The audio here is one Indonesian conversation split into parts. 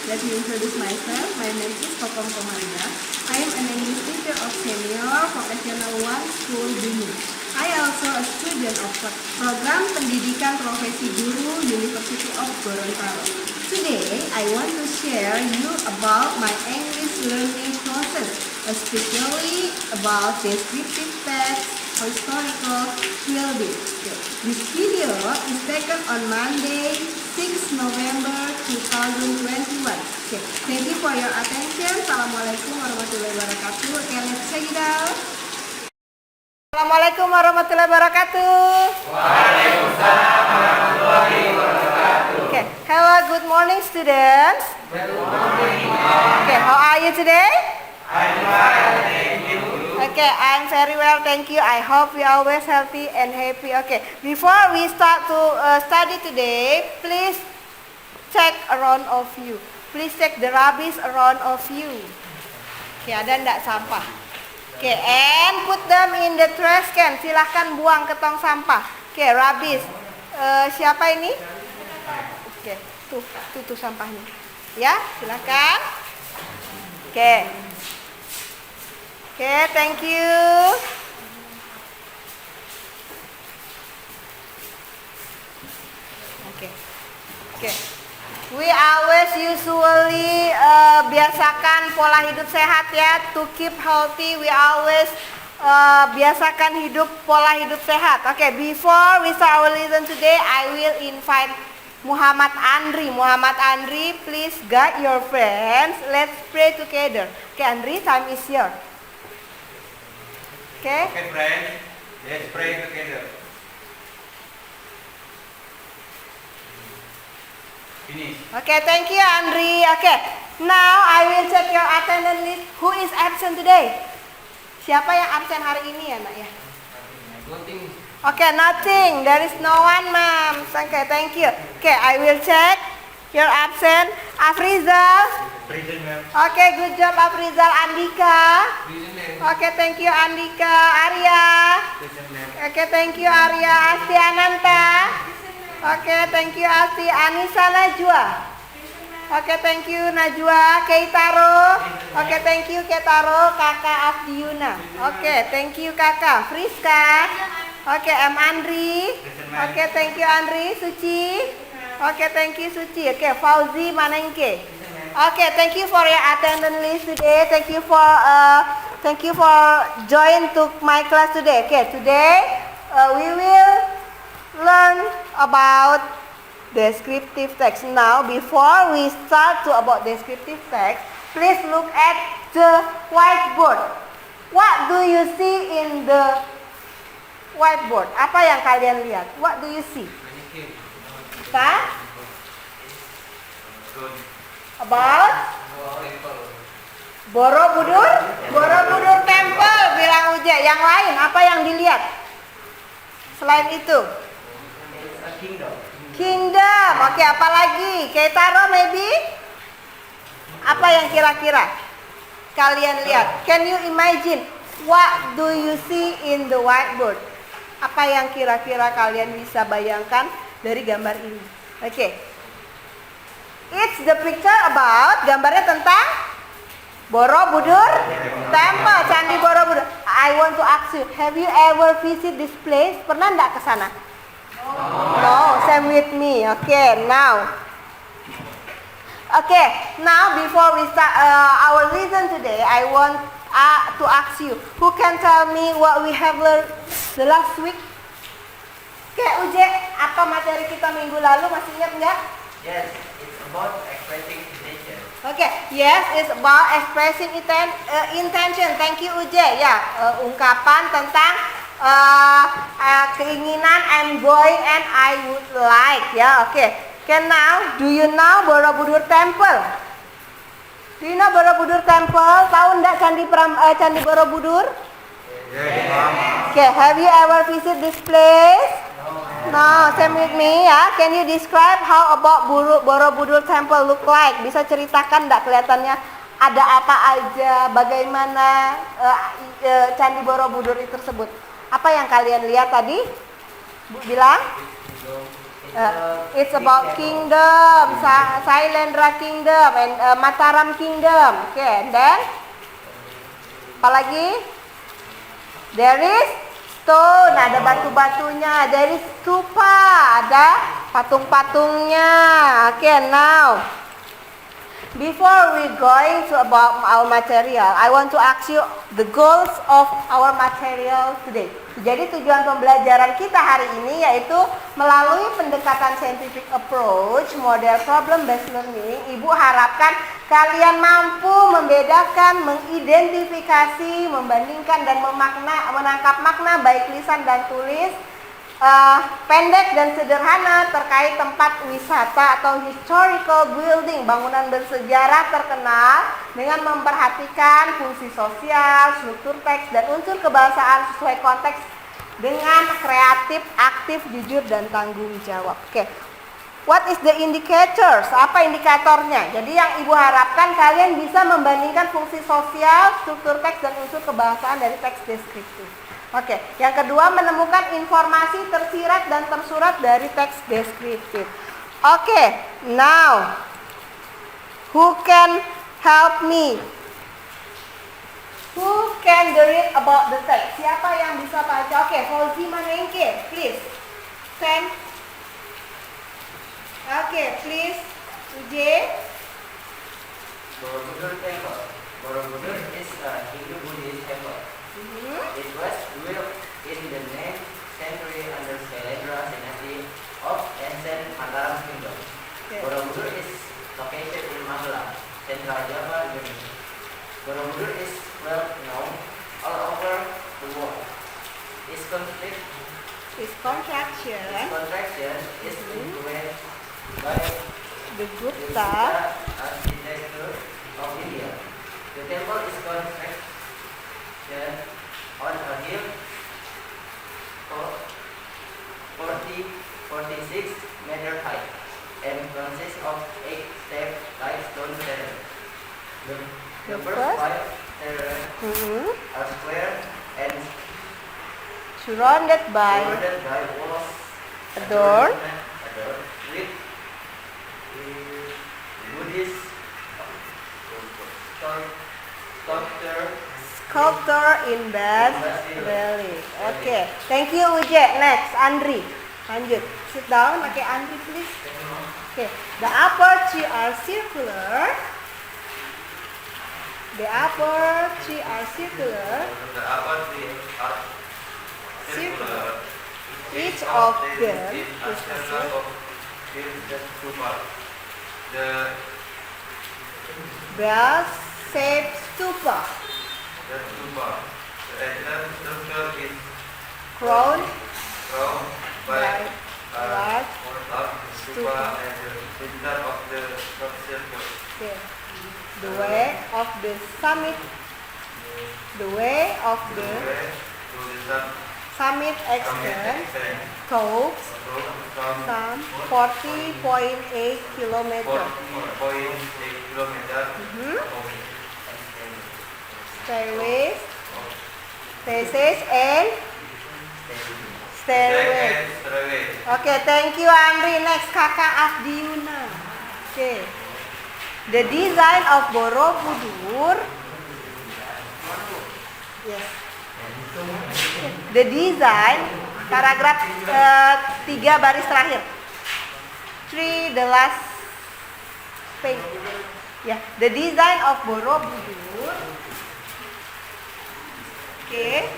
Let me introduce myself. My name is Kokong Komaria. I am an English teacher of senior vocational 1 school Bumi. I also a student of program pendidikan profesi guru University of Gorontalo. Today, I want to share you about my English learning process, especially about descriptive text, historical fielding. This video is taken on Monday, 6 November 2021. Thank you for your attention. Assalamualaikum warahmatullahi wabarakatuh. Let's check it out. Assalamualaikum warahmatullahi wabarakatuh. Waalaikumsalam warahmatullahi wabarakatuh. Okay, hello, good morning students. Good morning. Okay, how are you today? I'm fine, thank you. Okay, I'm very well, thank you. I hope you are always healthy and happy. Okay, before we start to study today, please check around of you. Please check the rubbish around of you. Okay, ada enggak sampah? Okay, and put them in the trash can. Silahkan buang ke tong sampah. Okay, rubbish. Siapa ini? Okay, tuh sampahnya. Ya, silahkan. Okay. Okay, thank you. Okay. We always usually biasakan pola hidup sehat ya. To keep healthy, we always biasakan hidup pola hidup sehat. Okay, before we start our lesson today, I will invite Muhammad Andri. Muhammad Andri, please guide your friends. Let's pray together. Okay, Andri, time is yours. Okay. Okay, friends, let's pray together. Finish. Okay, thank you, Andri. Okay, now I will check your attendance list. Who is absent today? Siapa yang absen hari ini ya, Nak ya? Nothing. Okay, nothing. There is no one, ma'am. Okay, thank you. Okay, I will check your absent. Afrizal. Present, ma'am. Okay, good job, Afrizal. Andika. Present, ma'am. Okay, thank you, Andika. Arya. Present, ma'am. Okay, thank you, Arya. Asti Ananta. Okay, thank you, Asti. Anissa Najwa. Okay, thank you, Najwa. Keitaro. Okay, thank you, Keitaro. Kakak Afdiuna. Okay, thank you, Kakak. Friska. Okay, Andri. Okay, thank you, Andri. Suci. Okay, thank you, Suci. Okay, Fauzi Manengke. Okay, thank you for your attendance list today. Thank you for join to my class today. Okay, today we will learn about descriptive text. Now, before we start to about descriptive text, please look at the whiteboard. What do you see in the whiteboard? Apa yang kalian lihat? What do you see? Apa? About Borobudur? Borobudur Temple, bilang Uje. Yang lain, apa yang dilihat? Selain itu? Kingdom. Oke, apa lagi? Keitaro maybe? Apa yang kira-kira kalian lihat? Can you imagine? What do you see in the whiteboard? Apa yang kira-kira kalian bisa bayangkan dari gambar ini? Oke. It's the picture about, gambarnya tentang Borobudur Temple, Candi Borobudur. I want to ask you, have you ever visit this place? Pernah enggak ke sana? No, same with me. Okay, now before we start our lesson today, I want to ask you, who can tell me what we have learned the last week? Okay, Uje, apa materi kita minggu lalu, masih ingat enggak? Yes, it's about expressing intention. Okay, yes, it's about expressing intention. Thank you, Uje. Ya, ungkapan tentang keinginan I'm going and I would like. Ya, okay. Okay, now, do you know Borobudur Temple? Do you know Borobudur Temple? Tahu enggak Candi Borobudur? Yes. Okay, have you ever visit this place? No, same with me ya. Can you describe how about Borobudur Temple look like? Bisa ceritakan enggak kelihatannya ada apa aja, bagaimana Candi Borobudur itu tersebut? Apa yang kalian lihat tadi? Bu bilang? It's about kingdom, Sailendra Kingdom and Mataram Kingdom. Okay, and then apalagi? There is stone, ada batu-batunya. There is stupa, ada patung-patungnya. Okay, now before we going to about our material, I want to ask you the goals of our material today. Jadi tujuan pembelajaran kita hari ini yaitu melalui pendekatan scientific approach, model problem based learning, Ibu harapkan kalian mampu membedakan, mengidentifikasi, membandingkan dan menangkap makna baik lisan dan tulis, pendek dan sederhana terkait tempat wisata atau historical building, bangunan bersejarah terkenal dengan memperhatikan fungsi sosial, struktur teks dan unsur kebahasaan sesuai konteks dengan kreatif, aktif, jujur dan tanggung jawab. Oke. What is the indicators? Apa indikatornya? Jadi yang Ibu harapkan kalian bisa membandingkan fungsi sosial, struktur teks dan unsur kebahasaan dari teks deskriptif. Oke, yang kedua menemukan informasi tersirat dan tersurat dari teks deskriptif. Oke, now who can help me? Who can read about the text? Siapa yang bisa baca? Oke, Fauzi Manengke, please. Stand. Oke, please. Uje. Borobudur Temple. Borobudur is a Hindu Buddhist temple. It was built in the 9th century under Sailendra dynasty of ancient Mataram Kingdom. Okay. Borobudur is located in Magelang, Central Java, Indonesia. Borobudur is well known all over the world. Its construction is influenced by The the Gupta. architecture of India. The temple is constructed on a hill 46-meter high and consists of 8 steps limestone terrace. The first 5 terraces are square and Surrounded by walls adorned with Buddhist sculpture in Bas Valley. Oke, thank you Uje. Next, Andri. Lanjut. Sit down. Oke, Andri please. Oke, the upper three are circular. The upper three are circular. The upper three are Circular. Each of them is a The bell-shaped stupa, stupa. The entrance structure is crowned crowned by by large stupa and the center of the structure. Okay. The way of the summit. The way of the To the summit extends to some 40.8 kilometers. 4.8 kilometers. Stairways, passages and stairways. Oke, thank you Andri. Next, Kakak Afdiuna. Oke. The design of Borobudur. Yes. The design, paragraf 3 baris terakhir. 3 the last page. Yeah, the design of Borobudur. Okay.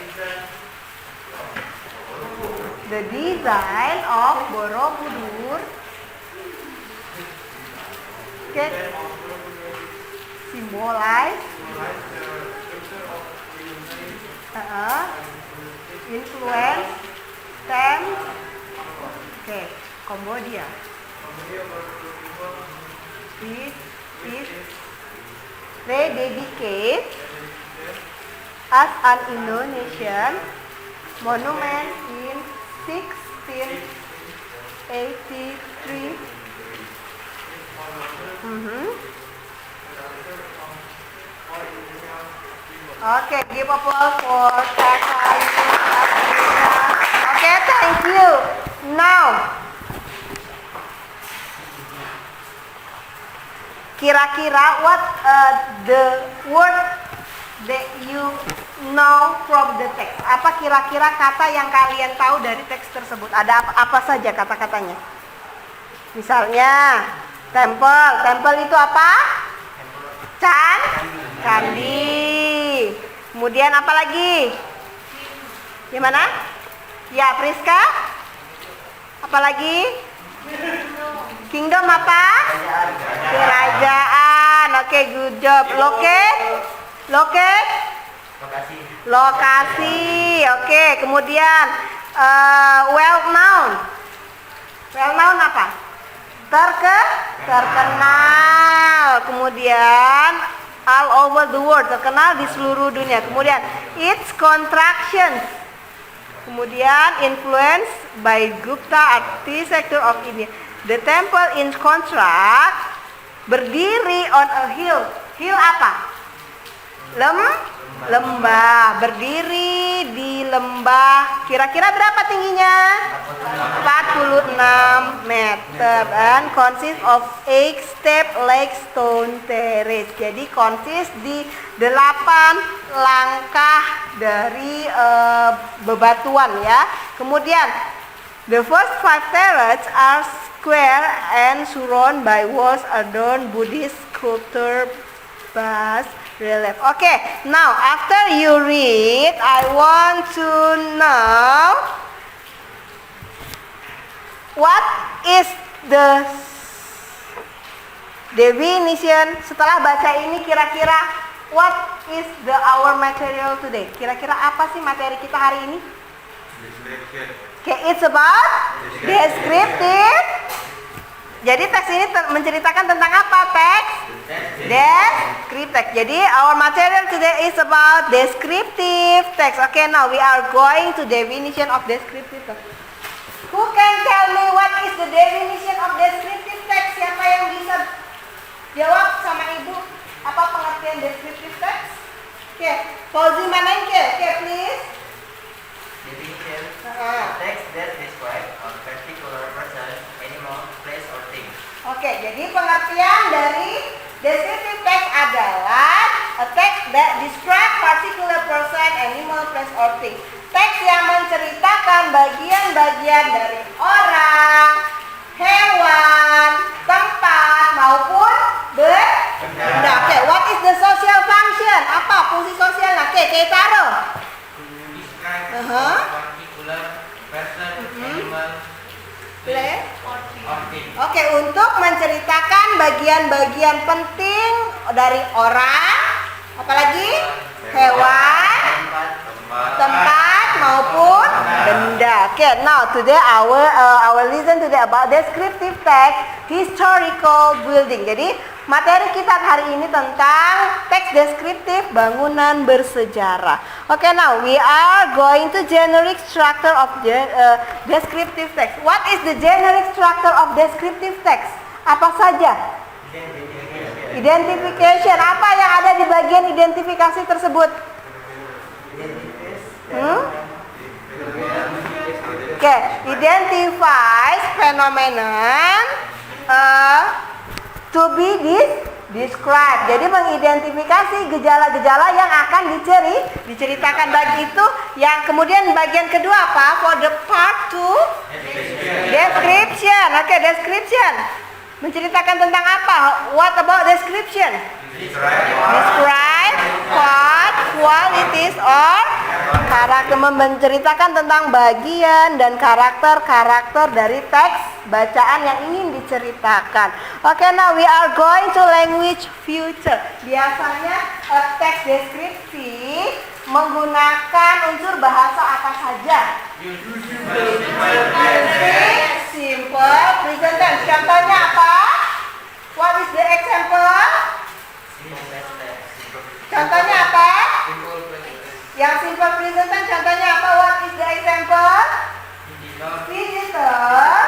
The design of Borobudur. Okay. Symbolize influence them. Okay, Cambodia. They dedicate as an Indonesian monument in 1683. Okay, give applause for Kakak. Okay, thank you. Now, Kira-kira what the word that you know from the text? Apa kira-kira kata yang kalian tahu dari teks tersebut? Ada apa saja kata-katanya? Misalnya temple. Temple itu apa? Candi. Kemudian apa lagi? Gimana? Ya, Priska? Apa lagi? Kingdom apa? Kerajaan. Oke, good job. Locate? Lokasi. Oke, kemudian well known. Well known apa? Terkenal. Kemudian all over the world, terkenal di seluruh dunia. Kemudian its contractions. Kemudian influenced by Gupta architecture of India. The temple in contract berdiri on a hill. Hill apa? Lembah. Berdiri di lembah. Kira-kira berapa tingginya? 46 meter. And consist of 8 step like stone terrace. Jadi consist di 8 langkah dari bebatuan ya. Kemudian the first 5 terraces are square and surrounded by walls adorned Buddhist sculpture bas relief. Okay, now after you read, I want to know what is the definition. Setelah baca ini kira-kira what is the our material today? Kira-kira apa sih materi kita hari ini? Okay, it's about descriptive. Jadi teks ini menceritakan tentang apa? Teks descriptive text. Jadi our material today is about descriptive text. Okay, now we are going to definition of descriptive text. Who can tell me what is the definition of descriptive text? Siapa yang bisa jawab sama ibu? Apa pengertian descriptive text? Okay, Fauzi Manengke. Okay, please. Definition: text that describe a particular person, animal, place, or thing. Oke, jadi pengertian dari descriptive text adalah a text that describe particular person, animal, place, or thing. Teks yang menceritakan bagian-bagian dari orang, hewan, tempat maupun benda. Oke, what is the social function? Apa fungsi sosialnya? Oke, Keitaro. Describe particular person, animal, place, or thing. Oke, untuk menceritakan bagian-bagian penting dari orang, apalagi hewan, tempat maupun benda. Okay, now today our listen today about descriptive text, historical building. Jadi materi kita hari ini tentang teks deskriptif bangunan bersejarah. Okay, now we are going to generic structure of descriptive text. What is the generic structure of descriptive text? Apa saja? Identification. Apa yang ada di bagian identifikasi tersebut? Okay, identifies phenomenon to be described. Jadi mengidentifikasi gejala-gejala yang akan diceritakan. Bagi itu yang kemudian bagian kedua apa? For the part 2, description. Oke, description. Menceritakan tentang apa? What about description? Describe what qualities or karakter, menceritakan tentang bagian dan karakter-karakter dari teks bacaan yang ingin diceritakan. Oke, now we are going to language future. Biasanya teks deskripsi menggunakan unsur bahasa apa saja? Simple, present tense. Contohnya apa? What is the example? Contohnya apa? Yang simple present tense contohnya apa? What is the example? Visitor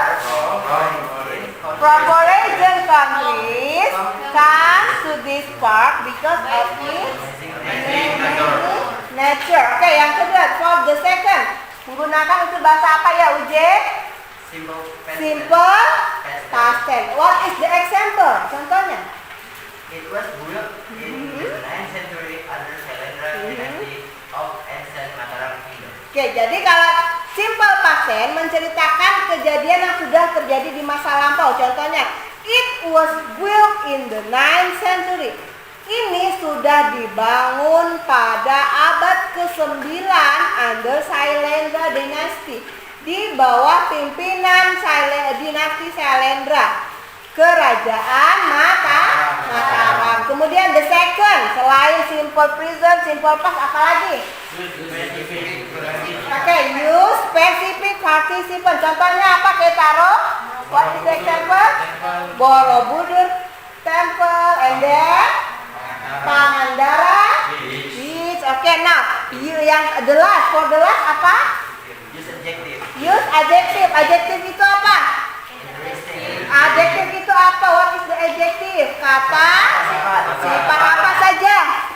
from foreign countries comes to this park because of its nature. Oke, yang kedua, for the second, menggunakan unsur bahasa apa ya, Uje? Simple past tense. What is the example? Contohnya? Testament menceritakan kejadian yang sudah terjadi di masa lampau. Contohnya, it was built in the 9th century. Ini sudah dibangun pada abad ke-9 under Sailendra Dynasty, di bawah pimpinan dinasti Sailendra, kerajaan Mataram. Kemudian the second, selain simple present, simple past, apa lagi? Oke, use specific participant. Contohnya apa? Ketaro. What is the example? Borobudur Temple, and then Pangandaran Beach. Oke, now yang the last, for the last apa? Use adjective. Use adjective. Adjective itu apa? Adjective itu apa? What is the adjective? Kata sifat apa saja?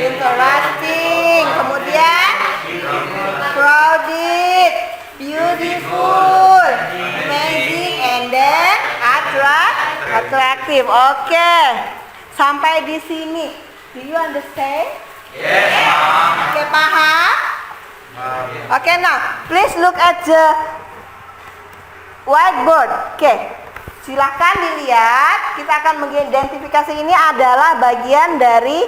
Interesting. Kemudian crowded, beautiful, amazing, and then attractive. Oke. Sampai di sini. Do you understand? Yes. Oke, paham? Oke, now please look at the whiteboard. Oke, silahkan dilihat. Kita akan mengidentifikasi, ini adalah bagian dari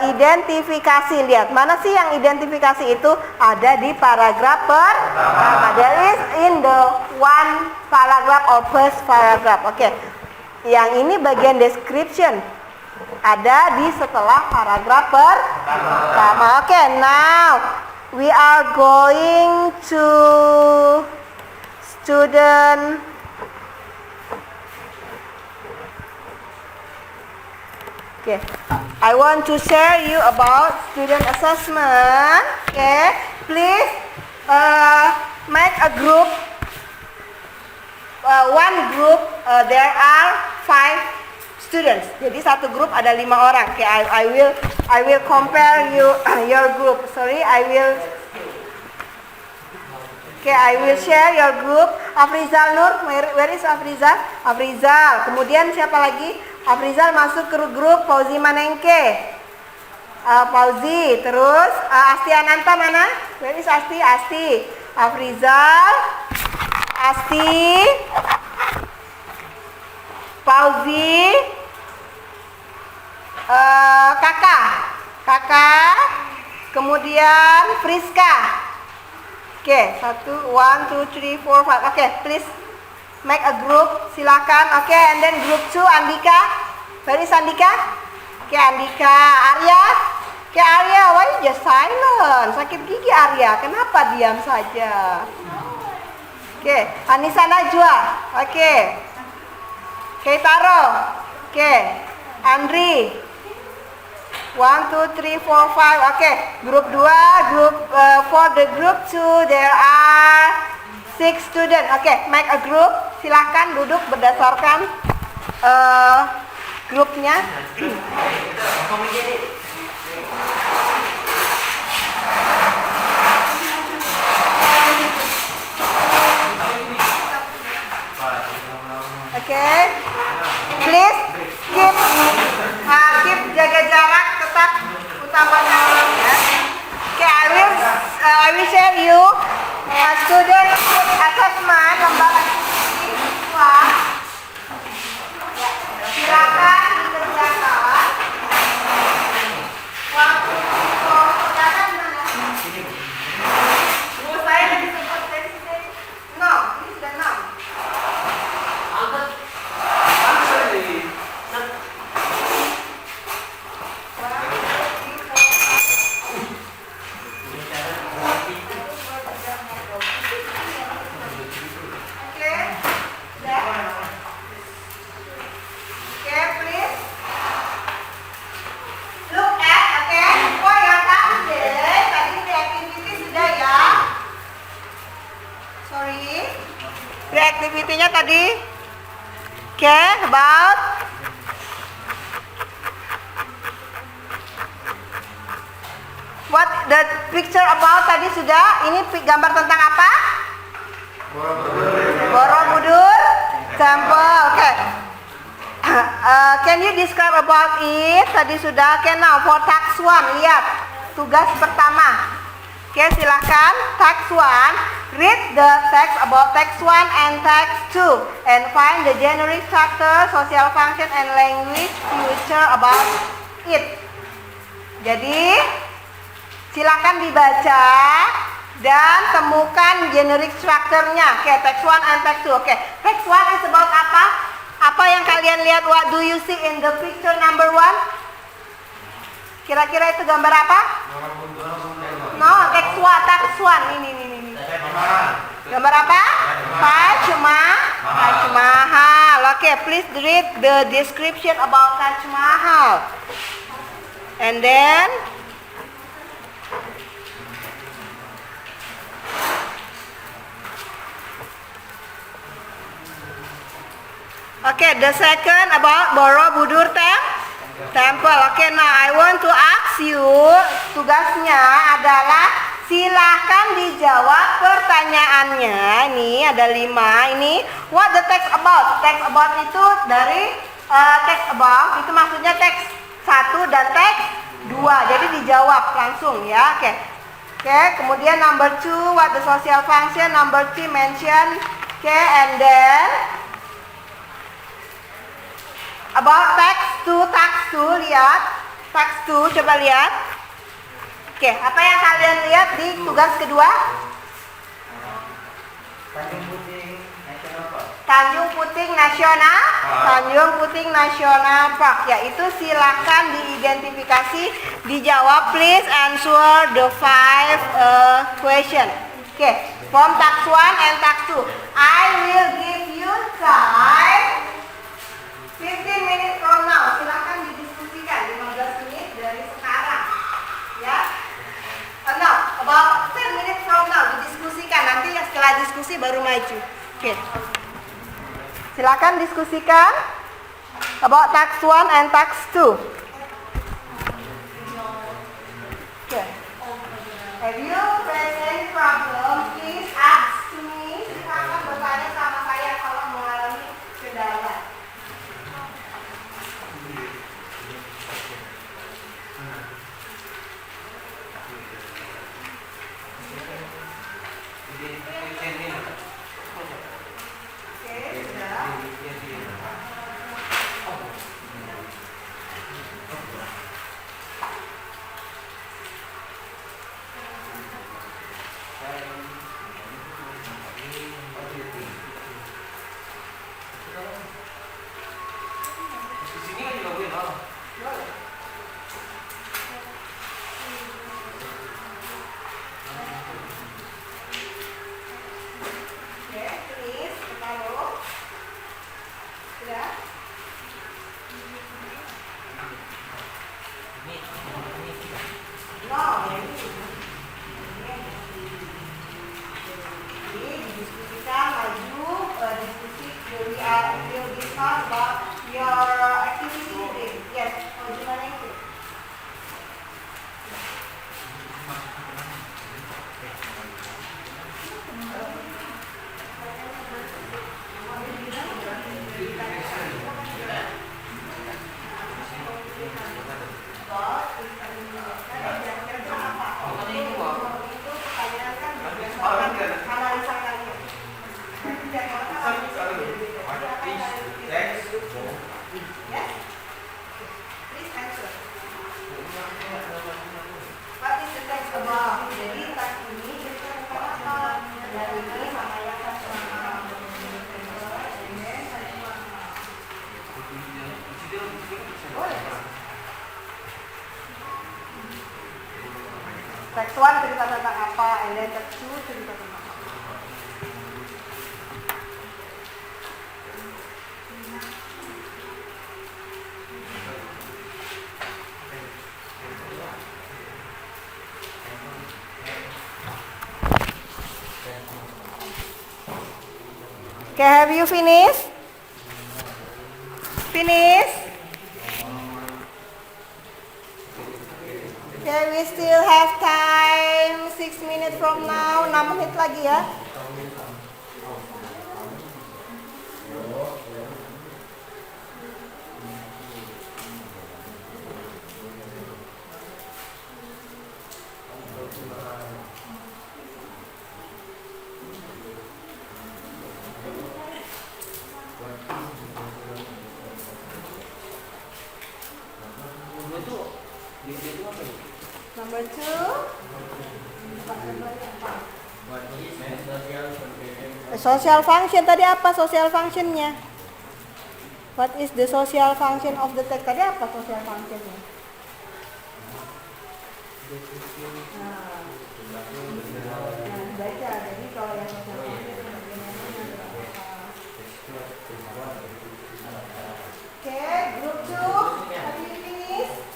identifikasi. Lihat, mana sih yang identifikasi itu? Ada di paragraf pertama. That is in the one paragraph or first paragraph. Oke, yang ini bagian description. Ada di setelah paragraf pertama. Oke, now we are going to student I want to share you about student assessment. Please make a group. One group there are 5 students. Jadi satu grup ada 5 orang. I will compare your group. Sorry, I will share your group. Afrizal Nur, where is Afrizal? Afrizal. Kemudian siapa lagi? Afrizal masuk ke grup Fauzi Manengke. Fauzi. Terus Asti Ananta mana? Where is Asti? Asti. Afrizal. Asti. Fauzi. Kakak. Kemudian Friska. Oke, 1, 2, 3, 4, 5. Oke, please make a group. Silakan. Oke, and then group 2 Andika. Where is Andika? Oke, Andika. Arya. Oke, Arya, why you just silent? Sakit gigi Arya. Kenapa diam saja? Oke, Anissa Najwa. Oke. Keitaro. Oke. Andri. 1, 2, 3, 4, 5. Oke, grup 2, for the group 2 there are 6 students. Oke, make a group. Silahkan duduk berdasarkan grupnya. Oke, please keep jaga jarak, tetap utamakan ya. Oke, I will share you student assessment lembaga siswa. Silakan dikerjakan. Waktu silakan mana? Saya tadi sempat dari sini. No, ini sudah 6. Aktivitinya tadi, about what the picture about tadi sudah. Ini gambar tentang apa? Borobudur Temple. Oke. Can you describe about it? Tadi sudah. Oke, now for task 1, lihat tugas pertama. Oke, silahkan task 1. Read the text about text 1 and text 2 and find the generic structure, social function, and language feature about it. Jadi, silakan dibaca dan temukan generic structure-nya. Oke, text 1 and text 2. Oke, text 1 is about apa? Apa yang kalian lihat? What do you see in the picture number 1? Kira-kira itu gambar apa? No, text 1. Ini. Gambar apa? Taj Mahal. Oke, please read the description about Taj Mahal. And then okay, the second about Borobudur Temple. Okay, now I want to ask you, tugasnya adalah silahkan dijawab pertanyaannya. Ini ada 5. Ini what the text about? Text about itu dari text about itu maksudnya teks 1 dan teks 2. Jadi dijawab langsung ya. Oke. Oke, kemudian number 2 what the social function, number 3 mention. Oke, and then about text 2, lihat. Text 2, coba lihat. Oke, apa yang kalian lihat di tugas kedua? Tanjung Puting National Park. Yaitu silahkan diidentifikasi, dijawab. Please answer the 5 question. Oke, from task 1 and task 2. I will give you time 15 minutes from now. Silahkan didiskusikan 15 menit dari sekarang. Ya. No, about 10 minutes from now didiskusikan. Nanti setelah diskusi baru maju. Oke. Silakan diskusikan about task 1 and task 2. Okay. Have you faced any problem? Please ask to me. Silakan bertanya sama saya kalau mengalami kendala. Text 1 cerita tentang apa, and then text 2 cerita tentang apa. Okay, have you finished? Finish? Okay, we still have time 6 minutes from now, 6 menit lagi ya. Number 2. What is the social function? Social function tadi apa social functionnya? What is the social function of the text? Tadi apa social functionnya? Baca. Jadi kalau yang social function Oke, group 2. Have you finished?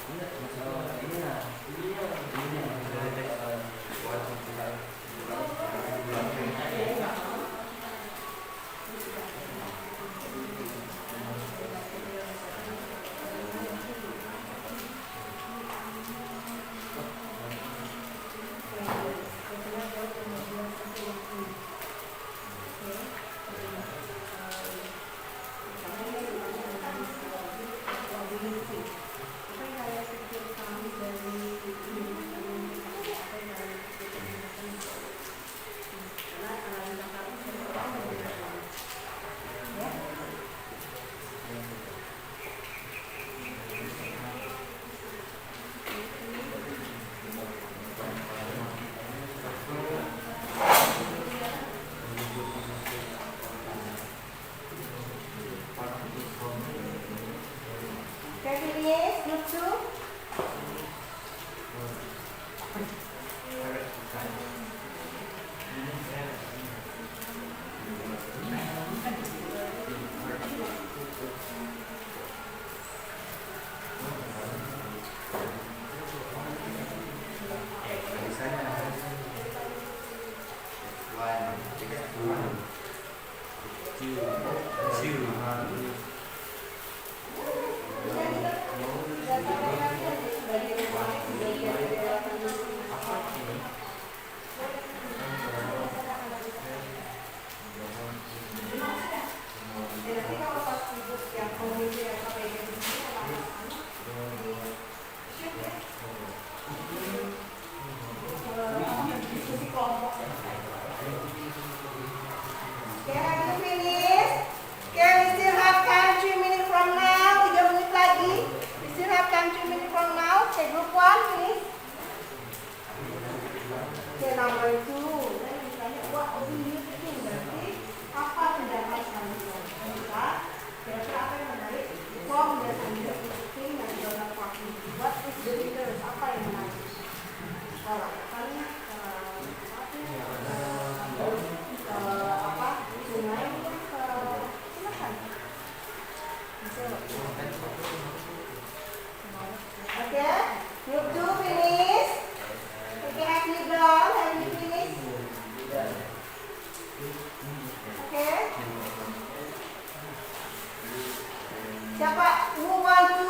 Siapa who want to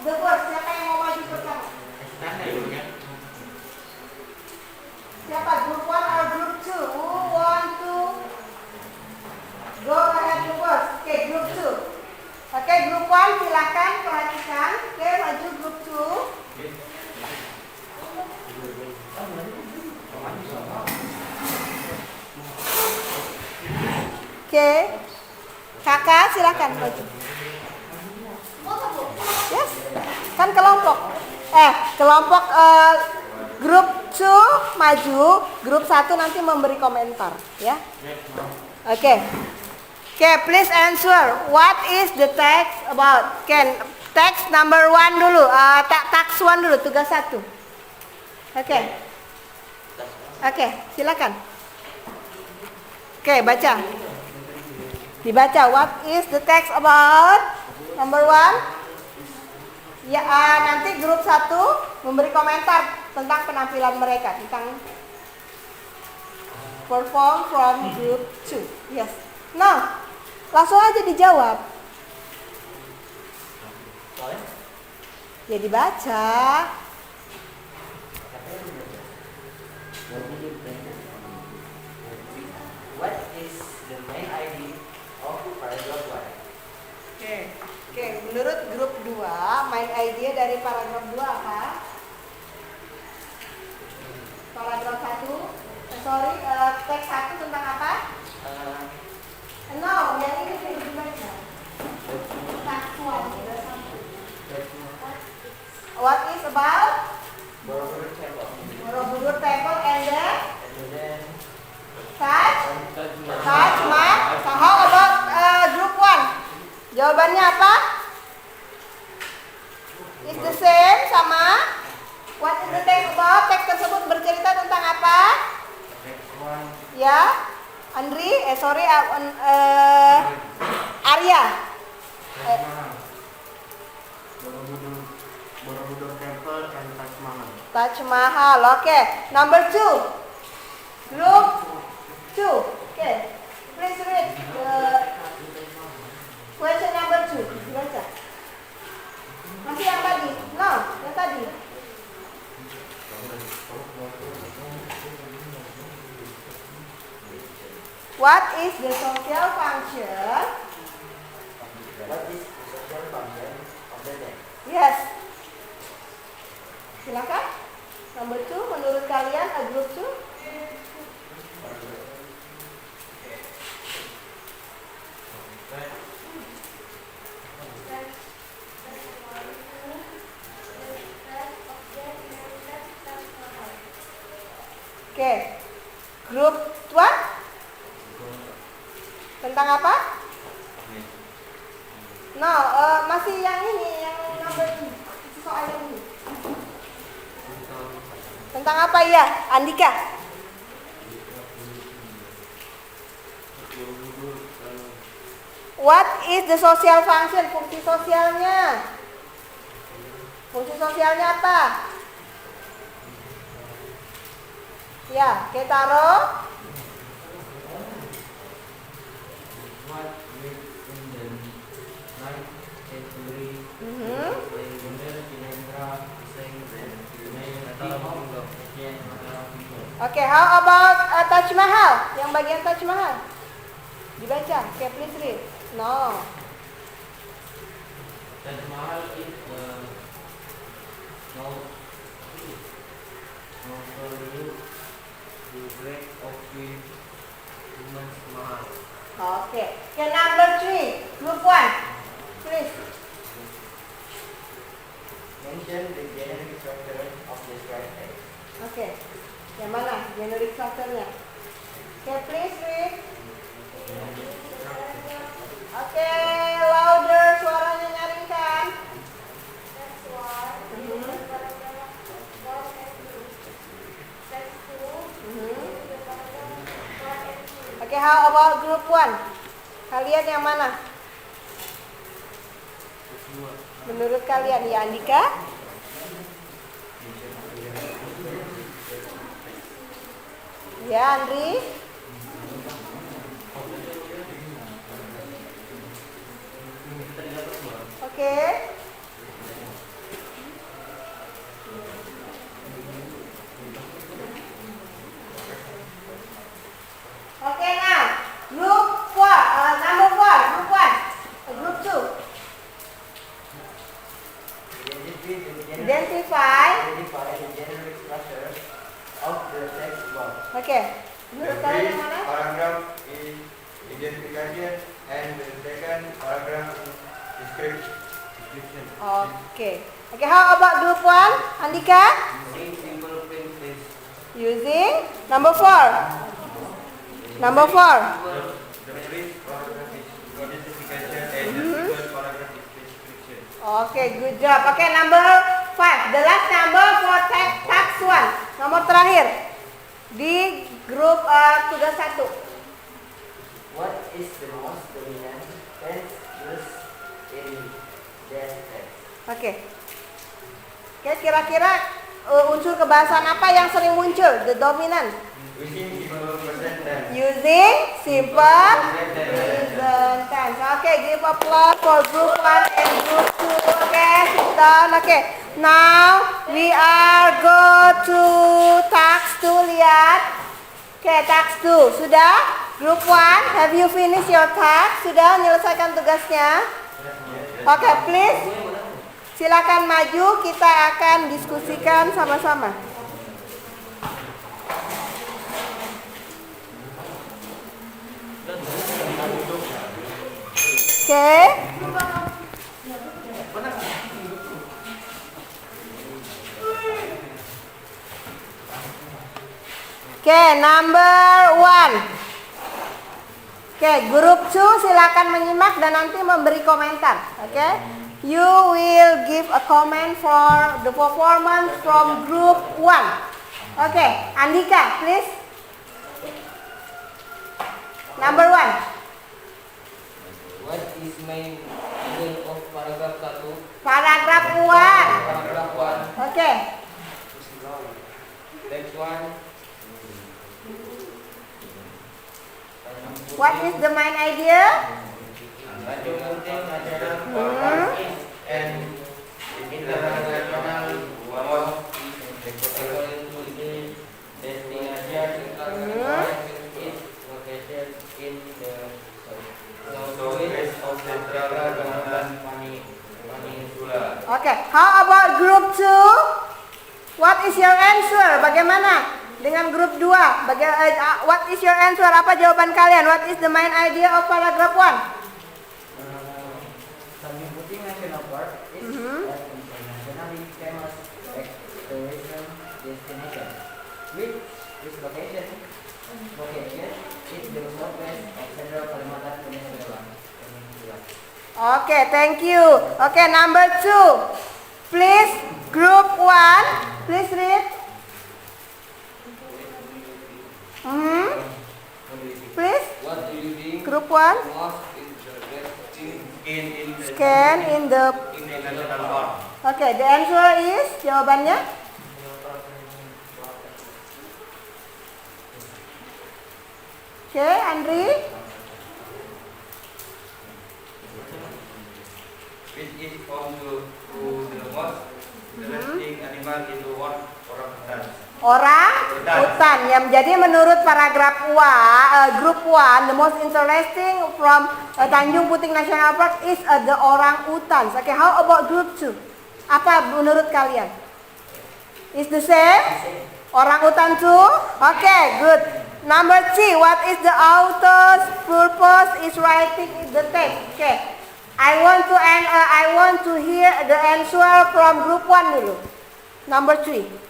the first? Siapa yang mau maju pertama? Siapa group 1 or group 2? Who want to go ahead to first? Oke, group 2. Oke, group 1 silakan perhatikan. Oke, maju group 2. Oke. Kakak silakan maju. Yes. Kan kelompok. Kelompok grup 2 maju, grup 1 nanti memberi komentar, ya. Oke. Oke, please answer. What is the text about? Text number 1 dulu. Task 1 dulu, tugas 1. Oke. Oke, silakan. Oke, baca. Dibaca, what is the text about? Number 1. Ya, nanti grup 1 memberi komentar tentang penampilan mereka, tentang perform from group 2. Yes. Nah, langsung aja dijawab. Ya dibaca. What is the main idea of paragraph 1? Oke, menurut grup 2, main idea dari paragraf 2 apa? Paragraf 1, teks 1 tentang apa? No, yang ini belum dibaca. Teks 1. What is about sorry, Arya. Borobudur Temple and Taj Mahal. Taj Mahal. Oke. Number 2. Group 2. Oke. Please read question number 2. Baca. Masih yang tadi? No, yang tadi. What is the social function? What is the social function of the net? Yes. Silakan. Number 2, menurut kalian a group 2? Oke. Group 1? Tentang apa? No, masih yang ini, yang number 2. Soal yang ini. Tentang apa ya, Andika? What is the social function? Fungsi sosialnya. Fungsi sosialnya apa? Ya, Ketaro. What lived in the 9th century? Mhm. Alexander Cilendra sang the main Mataram Kingdom. Oke, how about Taj Mahal? Yang bagian Taj Mahal. Dibaca. Oke, please read. No. Taj Mahal is the great of human Mahal. Oke. Oke, number 3. Group 1. Please. Mention the generic structure of this right text. Oke. Yang mana? Generic structure-nya. Oke, please read. Oke, louder suaranya nyaringkan. Oke, how about group 1? Kalian yang mana? Menurut kalian, ya Andika? Ya, Andri? Oke. Oke, now group 4, number 4, group 1, group 2. Identify. Identify the generic structure of the text box. Oke, menurut kalian yang mana? Paragraph is identification and the second paragraph is description. Oke. Oke, how about group 1? Andika? Using simple print text. Using number 4. Number 4. The first paragraph is identification and the second paragraph is description. Oke, good job. Oke, number 5. The last number for task 1. Nomor terakhir di grup tugas 1. What is the most dominant tense used in that text? Oke. Oke, kira-kira unsur kebahasan apa yang sering muncul? The dominant. Using simple present tense. Using simple present tense. Oke, give applause for group 1 and group 2. Oke, sit down. Oke, now we are go to task 2. Lihat. Oke, task 2. Sudah? Group 1, have you finished your task? Sudah menyelesaikan tugasnya? Oke, please. Silakan maju, kita akan diskusikan sama-sama. Oke. Oke, number 1. Oke, grup 2 silakan menyimak dan nanti memberi komentar. Oke. You will give a comment for the performance from group 1. Oke, Andika, please. Number 1. What is main idea of paragraph 1? Paragraph 1. Paragraph 1. Okay. Text 1. What is the main idea? Tanjung Puting National Park and International World According to the destination, is located in the southwest of Central Kalimantan Peninsula. Okay. How about group 2? What is your answer? Bagaimana dengan grup 2? What is your answer? Apa jawaban kalian? What is the main idea of paragraph 1? Tanjung Puting National Park is an internationally famous exploration destination, which is located in the southwest of Central Kalimantan Peninsula. Okay, thank you. Okay, number 2. Please, group 1. Please read. Please, What do you think group 1. most interesting in Scan in the. International Park. Okay, the answer is jawabannya. Okay, Andri. Which is home to the most interesting animal in the world, orangutan. Orang hutan. Yang jadi menurut paragraf group 1, the most interesting from Tanjung Puting National Park is the orang hutan. Okay, how about group 2? Apa menurut kalian? Is the same? Orang hutan too? Okay, good. Number 3, what is the author's purpose is writing in the text? Okay, I want to hear the answer from group 1 dulu. Number 3.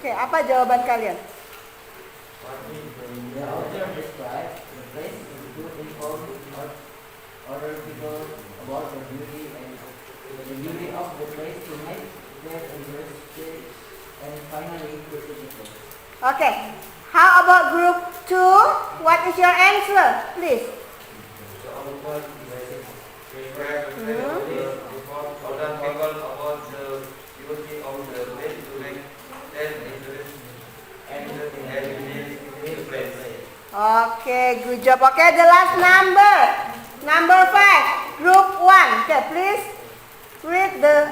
Oke, apa jawaban kalian? The author describes the place to inform other people about the beauty of the place to make them interested and finally critical. Oke, how about group 2? What is your answer, please? The author describes other people about the beauty of the place to make them interested and the place. Oke, good job. Oke, the last number 5, group 1. Okay, please read the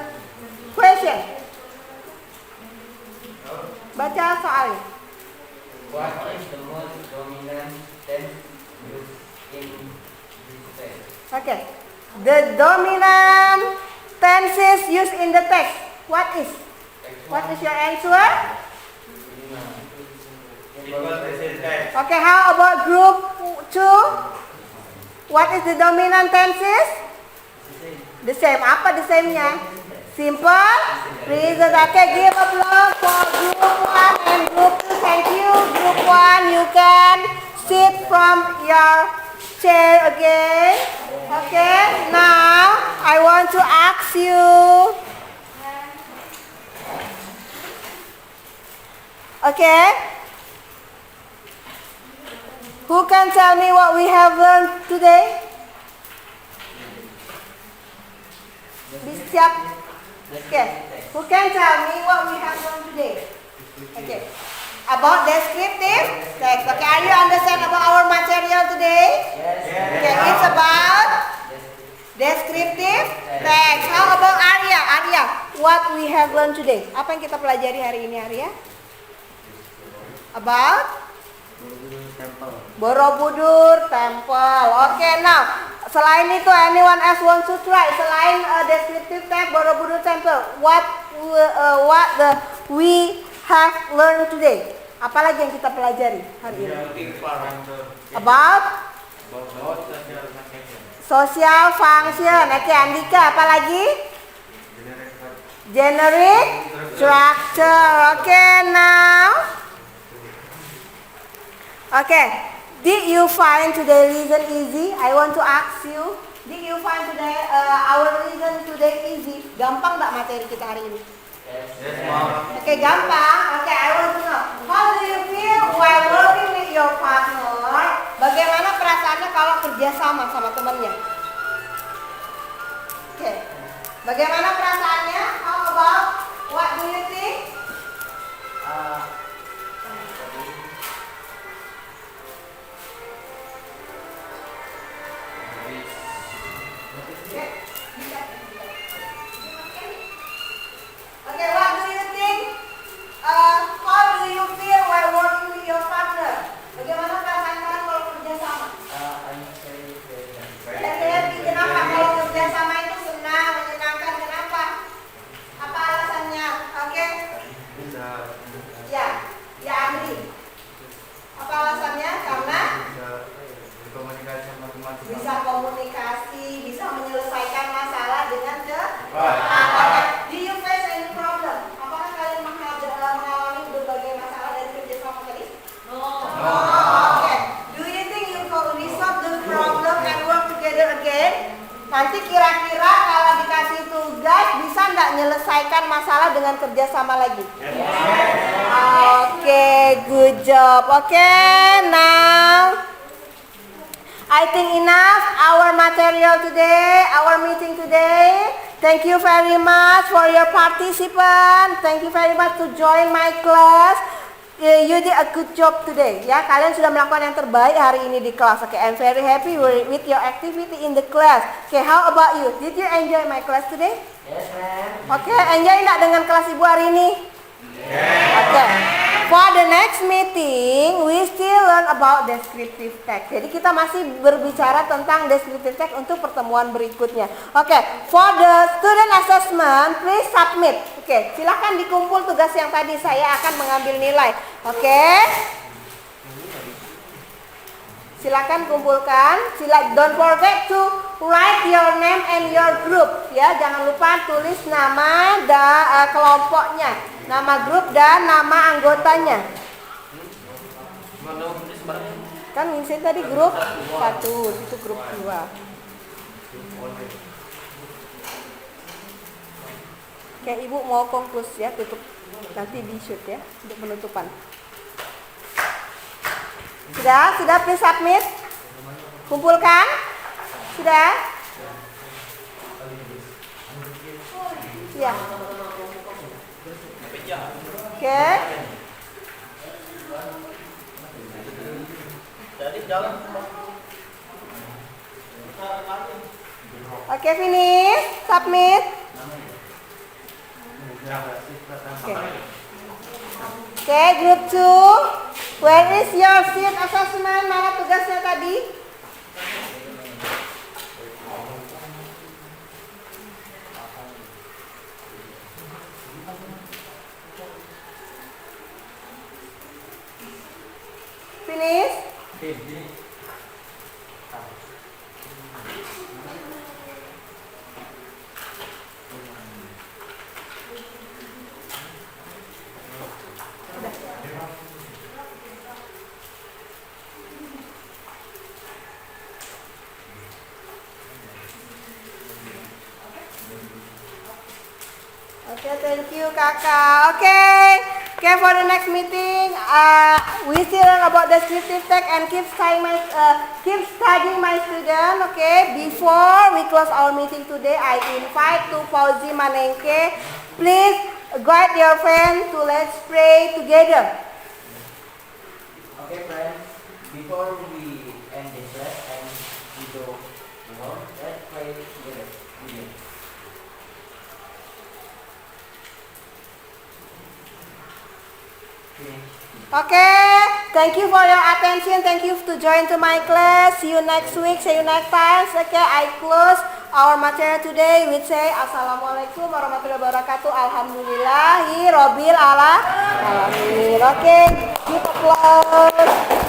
question. Baca soalnya. What is the most dominant tense used in this text? Okay, the dominant tenses used in the text. What is your answer? Okay, how about group 2? What is the dominant tenses? The same. Apa the same-nya? Simple, present. Okay, give applause for group 1 and group 2. Thank you. Group 1, you can sit from your chair again. Okay, now I want to ask you. Okay. Who can tell me what we have learned today? Siap. Okay. Who can tell me what we have learned today? Okay. About descriptive text. Okay. Are you understand about our material today? Okay. It's about descriptive text. How about Arya? Arya, what we have learned today? Apa yang kita pelajari hari ini, Arya? About Borobudur Temple. Okay, now selain itu, anyone else want to try? Selain descriptive text, Borobudur Temple, what we have learned today? Apalagi yang kita pelajari hari ini? About social function. Okay, Andika, apalagi? Generic structure. Okay, now. Okay, did you find today lesson easy? I want to ask you, did you find today our lesson today easy? Gampang tak materi kita hari ini? Yes, ma'am. Okay, gampang. Okay, I want to know, how do you feel while working with your partner? Bagaimana perasaannya kalau kerja sama temannya? Oke. Bagaimana perasaannya? How about what do you think? Okay, what do you think? How do you feel while working with your partner? Bagaimana perasaan kalian kalau kerja sama? I'm very Happy. Kenapa kalau kerja sama itu senang, menyenangkan? Kenapa? Apa alasannya? Oke? Bisa Ya, ya Andri. Apa alasannya? Karena berkomunikasi sama teman-teman. bisa komunikasi, bisa menyelesaikan masalah dengan cepat. Wah. Do you face any problem? Apakah kalian mengalami berbagai masalah dari kerja sama tadi? Okay. Do you think you can resolve the problem and work together again? Nanti kira-kira kalau dikasih tugas bisa nggak menyelesaikan masalah dengan kerja sama lagi? Okay, good job. Okay, now I think enough our material today, our meeting today. Thank you very much for your participant. Thank you very much to join my class. You did a good job today. Ya, kalian sudah melakukan yang terbaik hari ini di kelas. Okay, I'm very happy with your activity in the class. Okay, how about you? Did you enjoy my class today? Yes, ma'am. Okay, enjoy enggak dengan kelas ibu hari ini? Okay. For the next meeting, we still learn about descriptive text. Jadi kita masih berbicara tentang descriptive text untuk pertemuan berikutnya. Oke, for the student assessment, please submit. Oke, silakan dikumpul tugas yang tadi, saya akan mengambil nilai. Oke. Silakan kumpulkan. Don't forget to write your name and your group. Ya, jangan lupa tulis nama kelompoknya, nama grup dan nama anggotanya. Kan ngisi tadi grup 1, itu grup 2. Oke, ibu mau konklusi ya, tutup nanti di shoot ya untuk penutupan. Sudah please submit. Kumpulkan. Sudah? Ya. Oke. Oke, finish. Submit. Oke, group 2. Where is your sheet assessment? Mana tugasnya tadi? Finish? Okay, thank you, Kakak. Okay, for the next meeting, we still learn about descriptive text and keep studying my student. Okay, before we close our meeting today, I invite to Fauzi Manengke. Please guide your friend to let's pray together. Okay, friends. Before we end this class and we go home, let's pray together. Okay, thank you for your attention. Thank you to join to my class. See you next week. See you next time. Okay, I close our material today. We say Assalamualaikum warahmatullahi wabarakatuh. Alhamdulillahi Rabbil Alamin. Okay, give applause.